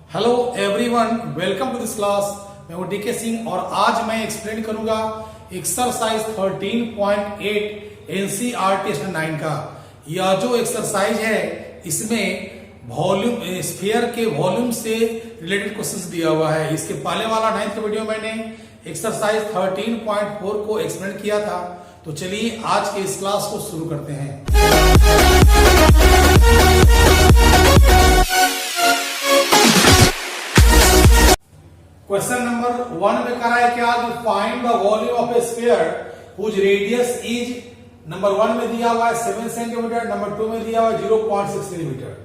Hello everyone, welcome to this class. मैं हूं DK Singh और आज मैं एक्सप्लेन करूंगा एक्सरसाइज 13.8 एनसीईआरटी स्टैंडर्ड 9 का। यह जो एक्सरसाइज है इसमें वॉल्यूम स्फीयर के वॉल्यूम से रिलेटेड क्वेश्चंस दिया हुआ है। इसके पहले वाला 9th वीडियो मैंने एक्सरसाइज 13.4 को एक्सप्लेन किया था। तो चलिए आज के इस क्लास को शुरू करते हैं। क्वेश्चन नंबर 1 में करा है क्या, find the volume of a sphere whose radius is, number 1 में दिया हुआ है 7 सेंटीमीटर, नंबर 2 में दिया हुआ है 0.6 मिलीमीटर।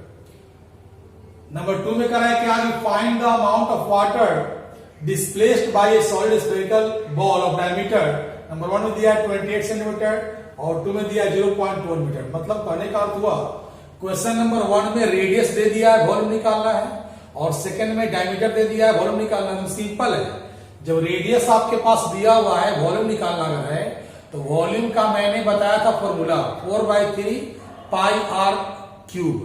नंबर 2 में करा है क्या, find the amount of water displaced by a solid spherical ball of diameter. Number 1 में दिया है 28 सेंटीमीटर और 2 में दिया 0.1 मीटर। मतलब कहने का अर्थ हुआ क्वेश्चन नंबर 1 में रेडियस दे दिया है, वॉल्यूम निकालना है, और सेकंड में डायमीटर दे दिया है, वॉल्यूम निकालना है। सिंपल है, जब रेडियस आपके पास दिया हुआ है, वॉल्यूम निकालना है, तो वॉल्यूम का मैंने बताया था फॉर्मूला 4/3 पाई आर क्यूब।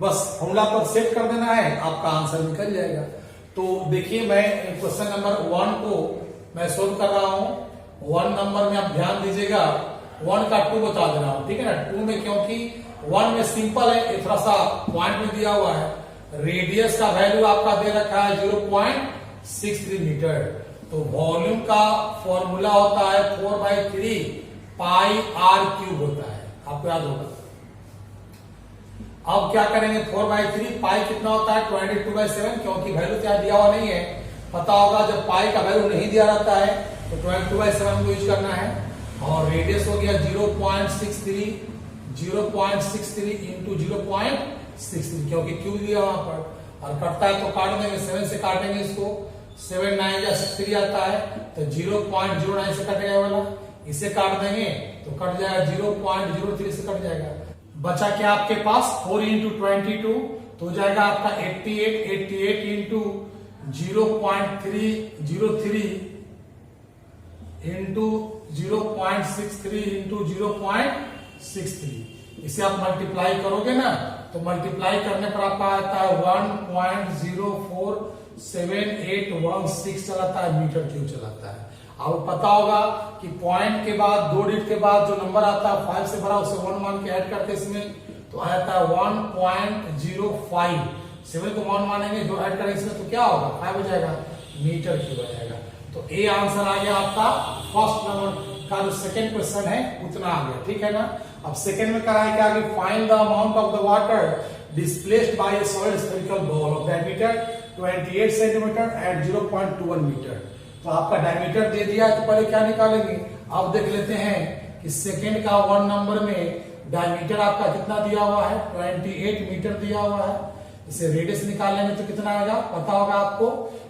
बस फॉर्मूला पर सेट कर देना है, आपका आंसर निकल जाएगा। तो देखिए, मैं क्वेश्चन नंबर 1 को मैं सोल्व कर रहा हूं। 1 नंबर में आप ध्यान दीजिएगा, 1 का 2 बता दे रहा हूं, ठीक है ना। 2 में क्योंकि 1 में सिंपल है, थोड़ा सा पॉइंट में दिया हुआ है, रेडियस का वैल्यू आपका दे रखा है 0.63 मीटर। तो वॉल्यूम का फॉर्मूला होता है 4/3 पाई आर क्यूब होता है, आपको याद होगा। अब क्या करेंगे, 4/3 पाई कितना होता है 22/7, क्योंकि वैल्यू क्या दिया हुआ नहीं है, पता होगा जब पाई का वैल्यू नहीं दिया रहता है तो 22/7 को यूज करना है। और रेडियस हो गया 0.63 इंटू 0.63, क्योंकि क्यू दिया वहां पर, और कटता है तो काट देंगे, 7 से काटेंगे इसको, 7 9 या 63 आता है तो 0.09 से कटेगा वाला, इसे काट देंगे तो कट जाएगा 0.03 से कट जाएगा। बचा क्या आपके पास 4 इंटू 22 तो हो जाएगा आपका 88 इंटू 0.303 इंटू 0.63 इंटू 0.63। इसे आप मल्टीप्लाई करोगे ना, तो मल्टीप्लाई करने पर आपका आता है 1.047816 चलाता है, मीटर क्यूब चलाता है। आपको पता होगा कि पॉइंट के बाद 2 डिजिट के बाद जो नंबर आता है 5 से बड़ा, उसे 1 मान के ऐड करते इसमें, तो आता है 1.05। 7 को 1 मानेंगे, जो ऐड करेंगे इसमें तो क्या होगा, 5 हो जाएगा, मीटर क्यूब आ जाएगा। तो ए आंसर आ गया आपका फर्स्ट नंबर का। जो सेकेंड क्वेश्चन है उतना आ गया, ठीक है ना। अब सेकेंड में करा है क्या, find the amount of the water displaced by a solid spherical ball of diameter 28 centimetre at 0.21 metre. तो आपका डायमीटर दे दिया है, तो पहले क्या निकालेंगे, अब देख लेते हैं कि सेकेंड का 1 नंबर में डायमीटर आपका कितना दिया हुआ है, 28 मीटर दिया हुआ है। इसे रेडियस निकालेंगे तो कितना आएगा, पता होगा आपको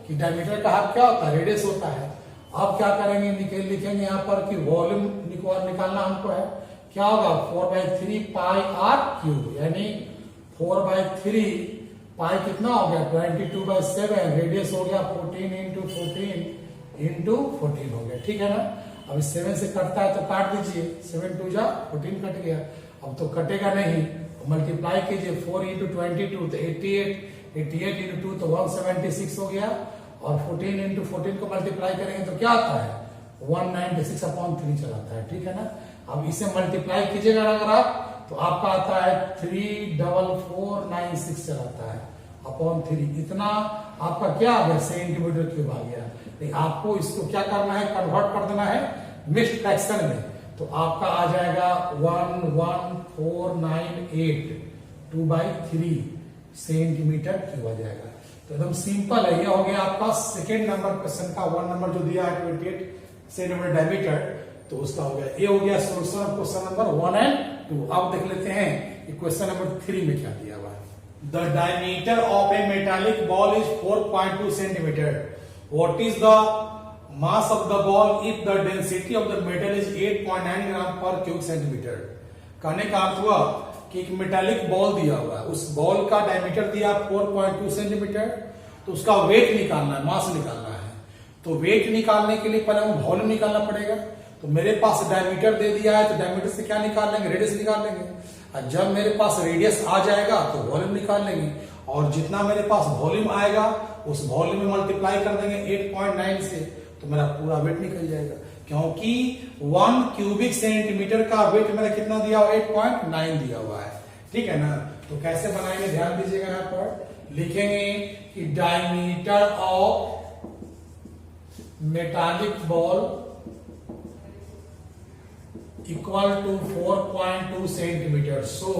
कि डायमीटर का हाफ क्या होता है, रेडियस होता है। अब क्या करेंगे, लिखेंगे यहाँ पर कि वॉल्यूम निकालना हमको है, क्या होगा 4/3 पाई आर क्यूब, यानी 4/3 पाई कितना हो गया 22/7, रेडियस हो गया 14 इंटू 14 इंटू 14 हो गया, ठीक है ना। अब 7 से कटता है तो काट दीजिए, 7 2 जा 14 कट गया। अब तो कटेगा नहीं, मल्टीप्लाई कीजिए 4 इंटू 22 तो 88 इंटू 2 तो 176 हो गया, और 14 इंटू 14 को मल्टीप्लाई करेंगे तो क्या आता है 196/3 चलाता है, ठीक है ना। अब इसे मल्टीप्लाई कीजिएगा अगर आप, तो आपका आता है 34496 चलाता है अपॉन 3। इतना आपका क्या आ गया, सेंटीमीटर क्यूब आ गया। लेकिन आपको इसको क्या करना है, कन्वर्ट कर देना है मिक्स्ड फ्रैक्शन में, तो आपका आ जाएगा 11498 2/3 सेंटीमीटर क्यूब आ जाएगा। तो एकदम सिंपल है, ये हो गया आपका सेकेंड नंबर क्वेश्चन का। 1 नंबर जो दिया है 28 सेंटीमीटर डायमीटर, तो उसका हो गया, ये हो गया solution of question number 1 and 2। अब देख लेते हैं कि क्वेश्चन नंबर 3 में क्या दिया हुआ है। The diameter of A metallic ball is 4.2 centimetre. What is the mass of the ball if the density of the metal is 8.9 ग्राम पर क्यूब सेंटीमीटर। कहने का अर्थ हुआ कि एक मेटालिक बॉल दिया हुआ है, उस बॉल का डायमीटर दिया 4.2 सेंटीमीटर, तो उसका वेट निकालना है, मास निकालना है। तो वेट निकालने के लिए पहले हमें वॉल्यूम निकालना पड़ेगा। तो मेरे पास डायमीटर दे दिया है, तो डायमीटर से क्या निकाल लेंगे, रेडियस निकाल लेंगे। जब मेरे पास रेडियस आ जाएगा तो वॉल्यूम निकाल लेंगे। और जितना मेरे पास वॉल्यूम आएगा उस वॉल्यूम में मल्टीप्लाई कर देंगे 8.9 से, तो मेरा पूरा वेट निकल जाएगा, क्योंकि 1 क्यूबिक सेंटीमीटर का वेट मेरा कितना दिया हुआ, 8.9 दिया हुआ है। ठीक है ना। तो कैसे बनाएंगे ध्यान दीजिएगा, यहाँ पर लिखेंगे कि diameter of metallic ball equal to 4.2 centimetre, so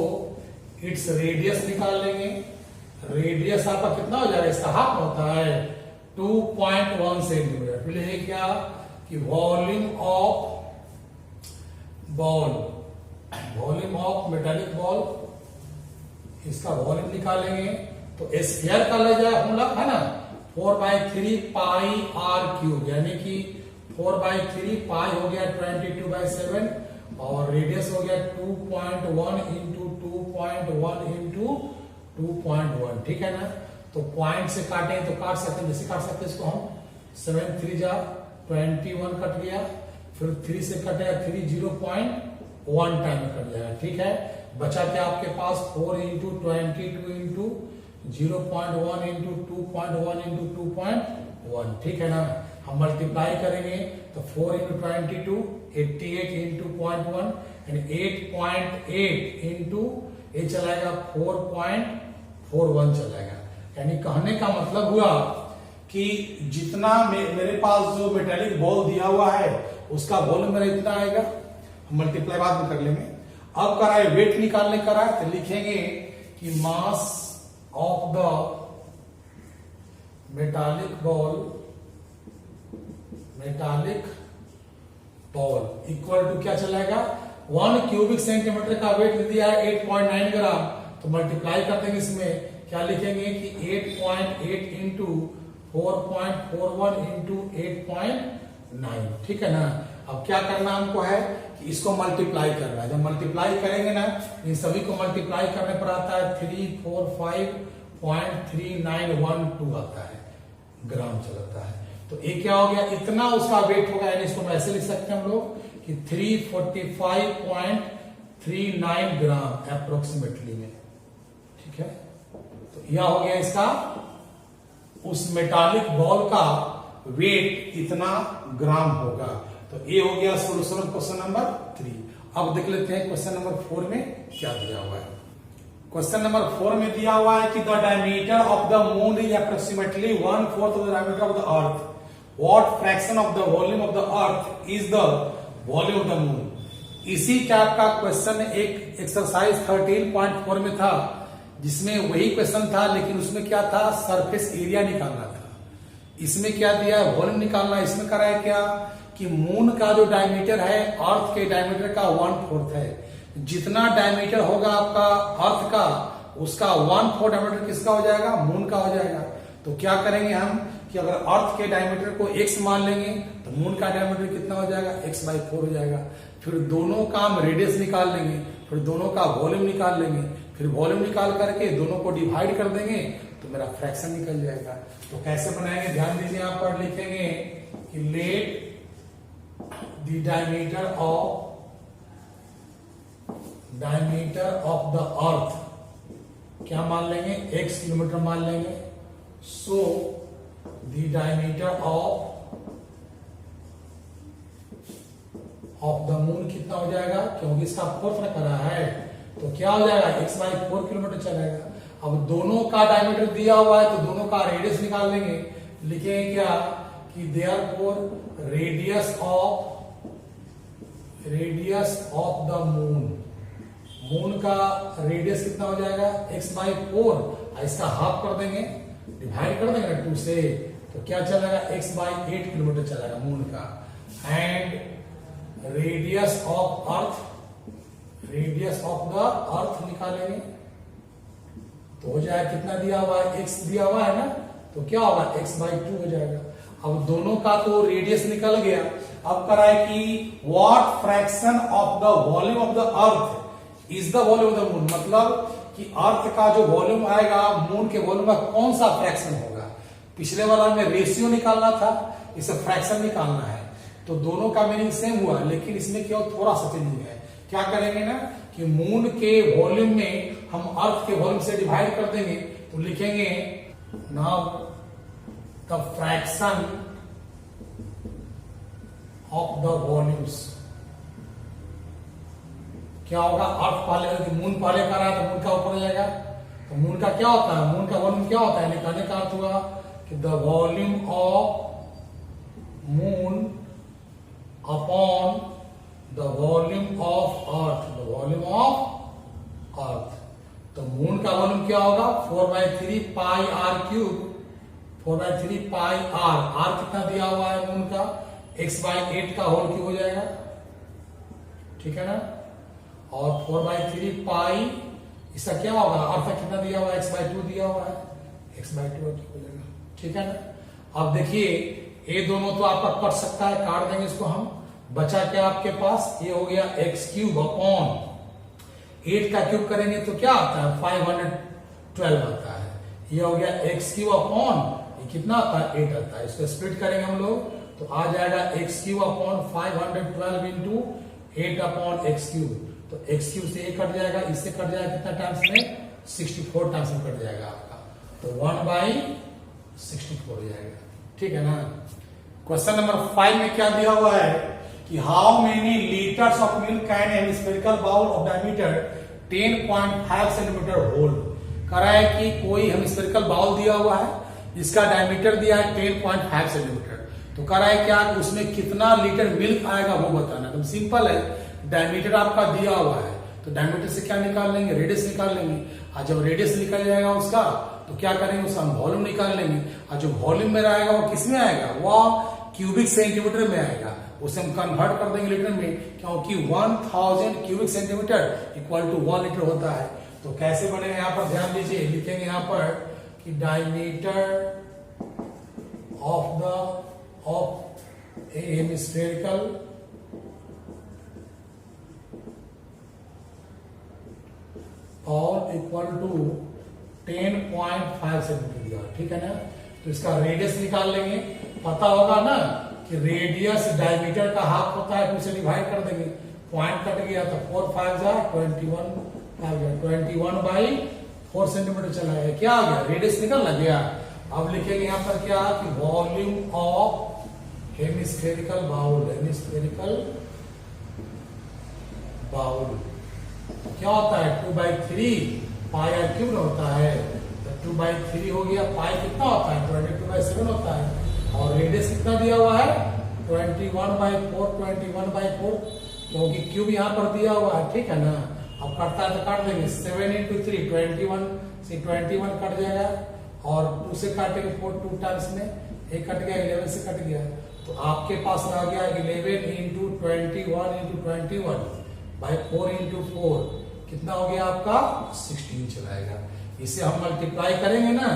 it's radius निकाल लेंगे। रेडियस आपका कितना हो जाएगा, इसका हाफ होता है 2.1 सेंटीमीटर। फिर है क्या कि volume of ball, volume of metallic ball, इसका वॉल्यूम निकालेंगे तो स्क्वायर का ले जाए हम लोग, है ना, 4/3 पाई आर क्यूब, यानी कि 4/3 पाई हो गया 22/7 और रेडियस हो गया 2.1 इंटू 2.1 इंटू 2.1। ठीक है ना। तो पॉइंट से काटें तो काट सकते हैं, जैसे काट सकते हैं इसको हम 7 3 जा 21 कट गया, फिर 3 से कटेगा 3 0.1 टाइम कट जाएगा। ठीक है। बचा क्या आपके पास 4 इंटू 22 इंटू 0.1 इंटू 2.1 इंटू 2.1। ठीक है ना। हम मल्टीप्लाई करेंगे तो 4 इंटू 22 88 इंटू 0.1 यानी 8.8 इंटू ये चलाएगा 4.41 चलाएगा। यानी कहने का मतलब हुआ कि जितना मेरे पास जो मेटालिक बॉल दिया हुआ है उसका वॉल्यूम मेरा इतना आएगा। हम मल्टीप्लाई बाद में कर लेंगे। अब कराए वेट निकालने कराए तो लिखेंगे कि mass of the metallic ball equal to क्या चलाएगा, 1 क्यूबिक सेंटीमीटर का वेट दिया है 8.9 ग्राम, तो मल्टीप्लाई कर देंगे इसमें क्या लिखेंगे कि 8.8 इंटू 4.41 इंटू 8.9। ठीक है ना। अब क्या करना हमको है कि इसको मल्टीप्लाई करना है। जब मल्टीप्लाई करेंगे ना, इन सभी को मल्टीप्लाई करने पर आता है 345.3912 आता है ग्राम चलता है। तो ये क्या हो गया, इतना उसका वेट होगा, यानी इसको ऐसे लिख सकते हैं हम लोग कि 345.39 ग्राम अप्रोक्सीमेटली में। ठीक है। तो यह हो गया इसका उस मेटालिक बॉल का वेट इतना ग्राम होगा। तो ये हो गया सोल्यूशन ऑफ क्वेश्चन नंबर 3। अब देख लेते हैं क्वेश्चन नंबर 4 में क्या दिया हुआ है। क्वेश्चन नंबर 4 में दिया हुआ है कि the diameter of the moon is approximately 1/4 of the diameter of the earth. What fraction of the volume of the earth is the volume of the moon. इसी टाइप का क्वेश्चन एक exercise 13.4 में था, जिसमें वही क्वेश्चन था, लेकिन उसमें क्या था, सरफेस एरिया निकालना था। इसमें क्या दिया है, वॉल्यूम निकालना। इसमें करा है क्या कि मून का जो डायमीटर है अर्थ के डायमीटर का 1/4 है। जितना डायमीटर होगा आपका अर्थ का, उसका 1/4 डायमीटर किसका हो जाएगा, मून का हो जाएगा। तो क्या करेंगे हम कि अगर अर्थ के डायमीटर को x मान लेंगे तो मून का डायमीटर कितना हो जाएगा, x/4 हो जाएगा। फिर दोनों का हम रेडियस निकाल लेंगे, फिर दोनों का वॉल्यूम निकाल लेंगे, फिर वॉल्यूम निकाल करके दोनों को डिवाइड कर देंगे तो मेरा फ्रैक्शन निकल जाएगा। तो कैसे बनाएंगे ध्यान दीजिए, यहां पर लिखेंगे कि let the diameter of the earth क्या मान लेंगे, x किलोमीटर मान लेंगे। So the diameter of the moon कितना हो जाएगा, क्योंकि इसका फोर्थ में करा है तो क्या हो जाएगा, x/4 किलोमीटर चलेगा। अब दोनों का डायमीटर दिया हुआ है तो दोनों का रेडियस निकाल लेंगे। लिखेंगे क्या कि therefore radius of the moon का रेडियस कितना हो जाएगा, x/4, इसका हाफ कर देंगे, डिवाइड कर देंगे 2 से, तो क्या चलेगा, x/8 किलोमीटर चलेगा मून का। And radius of the earth निकालेंगे तो हो जाएगा कितना दिया हुआ है, x दिया हुआ है ना, तो क्या होगा, x/2 हो जाएगा। अब दोनों का तो रेडियस निकल गया। अब कराए कि what fraction of the volume of the earth is the volume of the moon, मतलब कि अर्थ का जो वॉल्यूम आएगा मून के वॉल्यूम का कौन सा फ्रैक्शन होगा। पिछले वाला में रेशियो निकालना था, इसे फ्रैक्शन निकालना है। तो दोनों का मीनिंग सेम हुआ, लेकिन इसमें क्या थोड़ा सा चेंजिंग है। क्या करेंगे ना कि मून के वॉल्यूम में हम अर्थ के वॉल्यूम से डिवाइड कर देंगे तो तो लिखेंगे now the fraction of the volumes. क्या होगा, अर्थ पहले, मून पहले कर रहा है तो मून का ऊपर हो जाएगा। तो मून का क्या होता है, मून का वॉल्यूम क्या होता है, निकालने का अर्थ हुआ कि the volume of moon upon the volume of earth, the volume of earth. तो मून का वॉल्यूम क्या होगा, 4/3 pi R cube, 4/3 pi R. R कितना दिया हुआ है मून का, x/8 का होल क्यूब हो जाएगा, ठीक है ना। और 4/3 पाई, इसका क्या होगा, अर्थ कितना दिया हुआ है, x/2 दिया हुआ है, x/2 हो जाएगा, ठीक है ना। अब देखिए ये दोनों तो आपका कट सकता है, काट देंगे इसको हम। बचा क्या आपके पास, ये हो गया x³ अपॉन 8 का क्यूब करेंगे तो क्या आता है, 512 आता है। ये हो गया x³ अपॉन, ये कितना आता है, 8 आता है। इसको स्प्लिट करेंगे हम लोग तो आ जाएगा x³ upon 512 into 8 upon x³। तो x³ से 1 कट जाएगा, इससे कट जाएगा कितना टाइम्स में, 64 टाइम्स में कट जाएगा आपका। तो 1/64 हो जाएगा, ठीक है ना। क्वेश्चन नंबर 5 में क्या दिया हुआ है कि how many litres of milk can a spherical bowl of diameter 10.5 centimetre hold. कह रहा है कि कोई हम स्फेरिकल बाउल दिया हुआ है, इसका डायमीटर दिया है 10.5 सेंटीमीटर। तो कह रहा है क्या उसमें कितना लीटर मिल्क आएगा वो बताना। तो सिंपल है, डायमीटर आपका दिया हुआ है तो डायमीटर से क्या निकाल लेंगे, रेडियस निकाल लेंगे। और जब रेडियस निकल जाएगा उसका तो क्या करेंगे, उसका वॉल्यूम निकाल लेंगे। और जो वॉल्यूम में रहेगा वो किस में आएगा, वो क्यूबिक सेंटीमीटर में आएगा। उसे हम कन्वर्ट कर देंगे लीटर में, क्योंकि 1000 cubic centimetre equal to 1 litre होता है। तो कैसे बनेगा यहाँ पर ध्यान दीजिए, लिखेंगे यहाँ पर कि डायमीटर ऑफ ए स्फेरिकल और इक्वल टू 10.5 सेंटीमीटर दिया, ठीक है ना। तो इसका रेडियस निकाल लेंगे, पता होगा ना कि रेडियस डायमीटर का हाफ होता है, तो उसे डिवाइड कर देंगे। पॉइंट कट गया तो 4 5 जा 21/4 सेंटीमीटर चला गया। क्या आ गया, रेडियस निकल गया। अब लिखेंगे यहाँ पर क्या कि volume of hemispherical bowl, hemispherical bowl क्या होता है, 2/3 पाई आर क्यूब होता है। तो 2/3 हो गया, पाई कितना होता है, 22/7 होता है। और रेडियस कितना दिया हुआ है, 21/4, क्योंकि क्यूब यहाँ पर दिया हुआ है, ठीक है ना। अब कटता है तो काट देंगे, 7 × 3 21 से 21 कट जाएगा। और 2 से काटेंगे 4 2 टाइम्स में, 1 कट गया, 11 से कट गया। तो आपके पास रह गया 11 × 21 × 21/4 × 4 कितना हो गया आपका, 16 चलाएगा। इसे हम मल्टीप्लाई करेंगे ना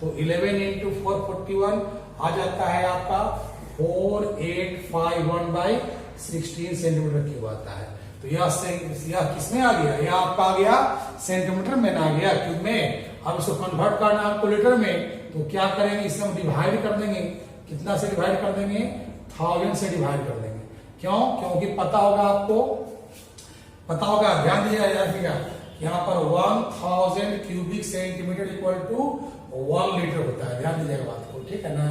तो 11 × 4 41 आ जाता है आपका 4851/16 सेंटीमीटर क्यूब आता है। तो यह किसमें आ गया, यह आपका आ गया सेंटीमीटर में आ गया, क्यूब में। अब इसको कन्वर्ट करना है आपको लीटर में, तो क्या करेंगे, इसे हम डिवाइड कर देंगे। कितना से डिवाइड कर देंगे, 1000 से डिवाइड कर देंगे। क्यों, क्योंकि पता होगा आपको, पता होगा, ध्यान दीजिएगा यहाँ पर 1000 cubic centimetre equal to 1 litre होता है। ध्यान दीजिएगा बात को, ठीक है ना।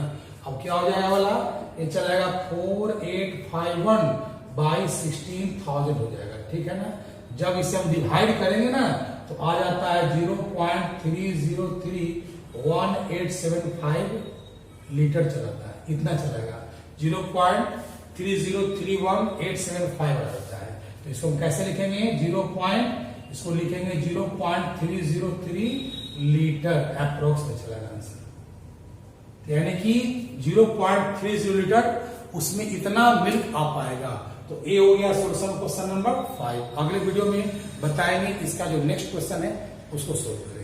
अब क्या हो जाएगा वाला, ये चलेगा 4851/16,000 हो जाएगा, ठीक है ना। जब इसे हम डिवाइड करेंगे ना तो आ जाता है 0.303185 लीटर चलाता है, इतना चलेगा, 0.303185 आ जाता है। तो इसको हम कैसे लिखेंगे, इसको लिखेंगे 0.303 लीटर अप्रोक्स में चलेगा आंसर। यानी कि 0.30 लीटर उसमें इतना मिल्क आ पाएगा। तो ये हो गया सोल्यूशन क्वेश्चन नंबर 5। अगले वीडियो में बताएंगे इसका जो नेक्स्ट क्वेश्चन है उसको सोल्व करेंगे।